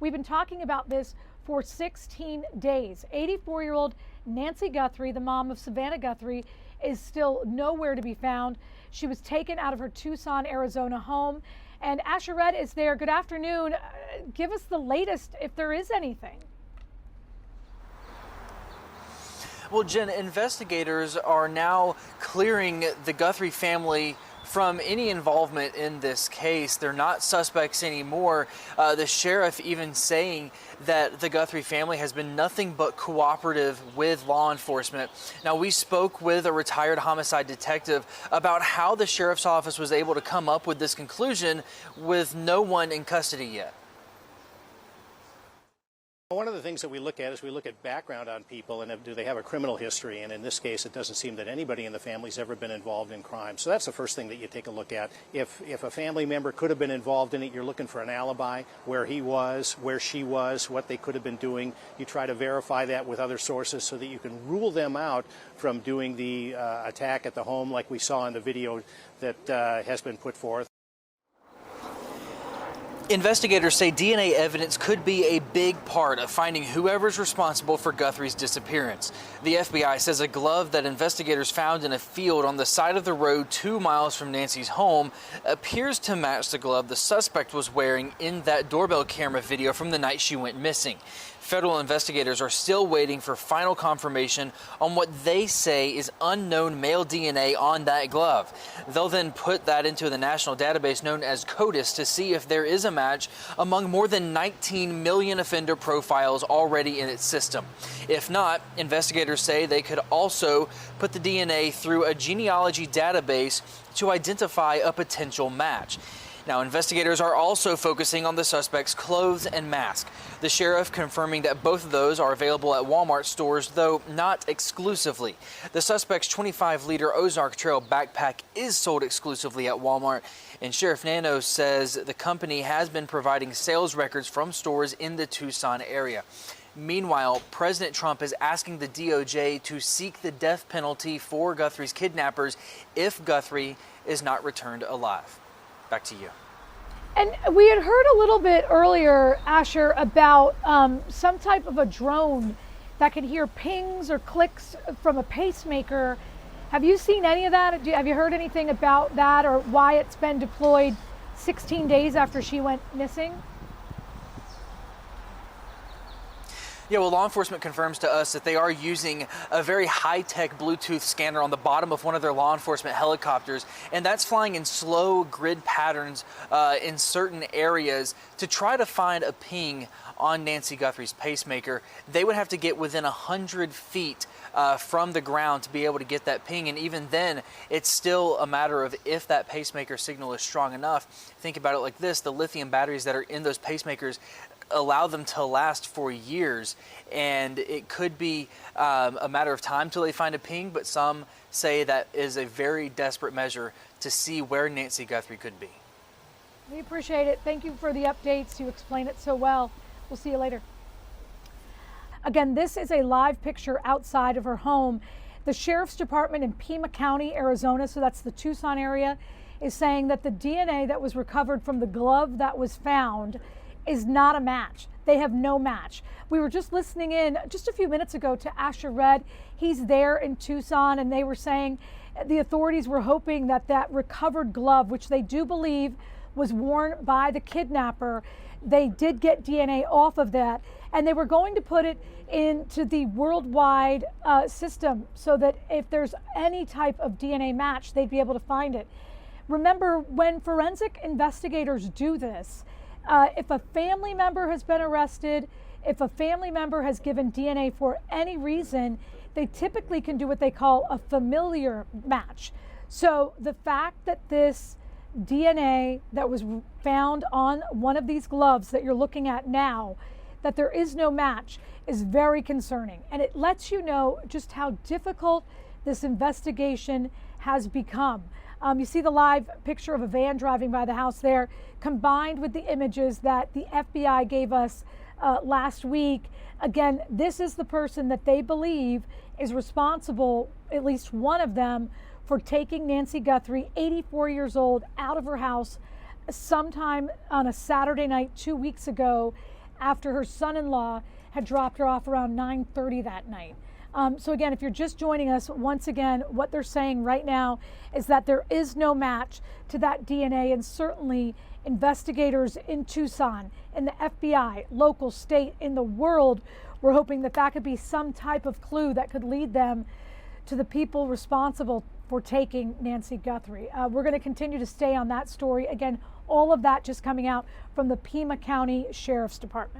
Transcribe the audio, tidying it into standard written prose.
We've been talking about this for 16 days. 84-year-old Nancy Guthrie, the mom of Savannah Guthrie, is still nowhere to be found. She was taken out of her Tucson, Arizona home. And Asher Red is there. Good afternoon. Give us the latest if there is anything. Well, Jen, investigators are now clearing the Guthrie family from any involvement in this case. They're not suspects anymore. The sheriff even saying that the Guthrie family has been nothing but cooperative with law enforcement. Now, we spoke with a retired homicide detective about how the sheriff's office was able to come up with this conclusion with no one in custody yet. One of the things that we look at is we look at background on people and do they have a criminal history, and in this case it doesn't seem that anybody in the family's ever been involved in crime. So that's the first thing that you take a look at. If a family member could have been involved in it, you're looking for an alibi, where he was, where she was, what they could have been doing. You try to verify that with other sources so that you can rule them out from doing the attack at the home like we saw in the video that has been put forth. Investigators say DNA evidence could be a big part of finding whoever's responsible for Guthrie's disappearance. The FBI says a glove that investigators found in a field on the side of the road 2 miles from Nancy's home appears to match the glove the suspect was wearing in that doorbell camera video from the night she went missing. Federal investigators are still waiting for final confirmation on what they say is unknown male DNA on that glove. They'll then put that into the national database known as CODIS to see if there is a match among more than 19 million offender profiles already in its system. If not, investigators say they could also put the DNA through a genealogy database to identify a potential match. Now, investigators are also focusing on the suspect's clothes and mask. The sheriff confirming that both of those are available at Walmart stores, though not exclusively. The suspect's 25-liter Ozark Trail backpack is sold exclusively at Walmart, and Sheriff Nano says the company has been providing sales records from stores in the Tucson area. Meanwhile, President Trump is asking the DOJ to seek the death penalty for Guthrie's kidnappers if Guthrie is not returned alive. Back to you. And we had heard a little bit earlier, Asher, about some type of a drone that can hear pings or clicks from a pacemaker. Have you seen any of that? Have you heard anything about that or why it's been deployed 16 days after she went missing? Yeah, well, law enforcement confirms to us that they are using a very high-tech Bluetooth scanner on the bottom of one of their law enforcement helicopters, and that's flying in slow grid patterns in certain areas to try to find a ping on Nancy Guthrie's pacemaker. They would have to get within 100 feet from the ground to be able to get that ping, and even then, it's still a matter of if that pacemaker signal is strong enough. Think about it like this: the lithium batteries that are in those pacemakers allow them to last for years, and it could be a matter of time till they find a ping, but some say that is a very desperate measure to see where Nancy Guthrie could be. We appreciate it. Thank you for the updates. You explain it so well. We'll see you later. Again, this is a live picture outside of her home. The Sheriff's Department in Pima County, Arizona, so that's the Tucson area, is saying that the DNA that was recovered from the glove that was found is not a match. They have no match. We were just listening in just a few minutes ago to Asher Red. He's there in Tucson, and they were saying the authorities were hoping that that recovered glove, which they do believe was worn by the kidnapper, they did get DNA off of that, and they were going to put it into the worldwide system so that if there's any type of DNA match, they'd be able to find it. Remember, when forensic investigators do this, if a family member has been arrested, if a family member has given DNA for any reason, they typically can do what they call a familiar match. So the fact that this DNA that was found on one of these gloves that you're looking at now, that there is no match, is very concerning. And it lets you know just how difficult this investigation has become. You see the live picture of a van driving by the house there, combined with the images that the FBI gave us last week. Again, this is the person that they believe is responsible, at least one of them, for taking Nancy Guthrie, 84 years old, out of her house sometime on a Saturday night 2 weeks ago. after her son-in-law had dropped her off around 9:30 that night. So again, if you're just joining us, once again, what they're saying right now is that there is no match to that DNA, and certainly investigators in Tucson, in the FBI, local, state, in the world, we're hoping that that could be some type of clue that could lead them to the people responsible for taking Nancy Guthrie. We're going to continue to stay on that story. Again, all of that just coming out from the Pima County Sheriff's Department.